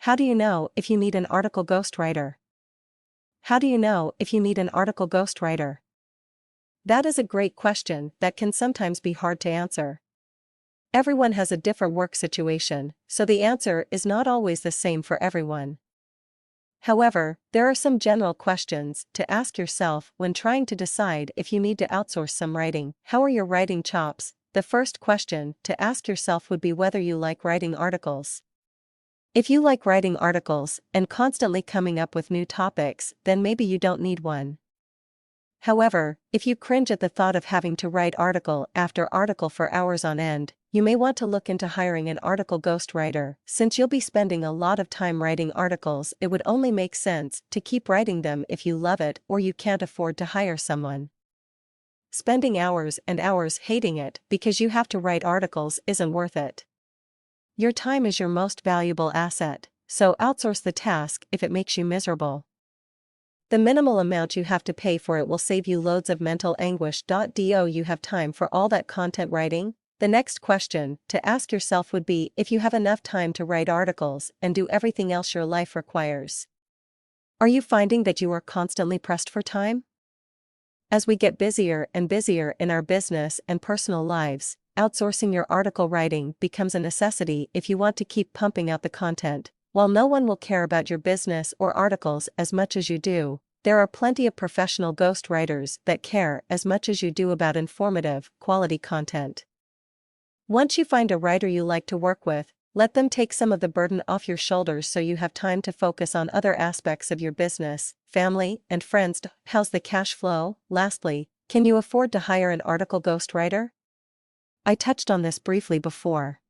How do you know if you need an article ghostwriter? How do you know if you need an article ghostwriter? That is a great question that can sometimes be hard to answer. Everyone has a different work situation, so the answer is not always the same for everyone. However, there are some general questions to ask yourself when trying to decide if you need to outsource some writing. How are your writing chops? The first question to ask yourself would be whether you like writing articles. If you like writing articles and constantly coming up with new topics, then maybe you don't need one. However, if you cringe at the thought of having to write article after article for hours on end, you may want to look into hiring an article ghostwriter. Since you'll be spending a lot of time writing articles, it would only make sense to keep writing them if you love it or you can't afford to hire someone. Spending hours and hours hating it because you have to write articles isn't worth it. Your time is your most valuable asset, so outsource the task if it makes you miserable. The minimal amount you have to pay for it will save you loads of mental anguish. Do you have time for all that content writing? The next question to ask yourself would be if you have enough time to write articles and do everything else your life requires. Are you finding that you are constantly pressed for time? As we get busier and busier in our business and personal lives, outsourcing your article writing becomes a necessity if you want to keep pumping out the content. While no one will care about your business or articles as much as you do, there are plenty of professional ghostwriters that care as much as you do about informative, quality content. Once you find a writer you like to work with, let them take some of the burden off your shoulders so you have time to focus on other aspects of your business, family, and friends. How's the cash flow? Lastly, can you afford to hire an article ghostwriter? I touched on this briefly before.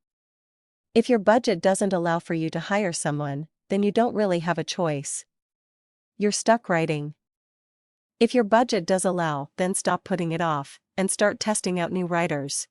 If your budget doesn't allow for you to hire someone, then you don't really have a choice. You're stuck writing. If your budget does allow, then stop putting it off and start testing out new writers.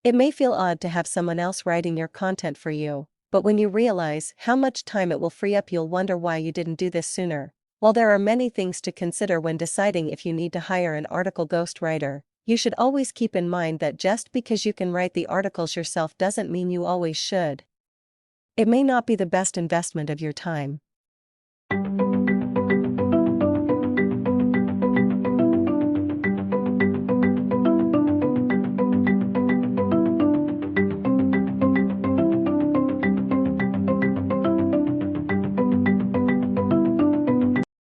It may feel odd to have someone else writing your content for you, but when you realize how much time it will free up, you'll wonder why you didn't do this sooner. While there are many things to consider when deciding if you need to hire an article ghostwriter, you should always keep in mind that just because you can write the articles yourself doesn't mean you always should. It may not be the best investment of your time.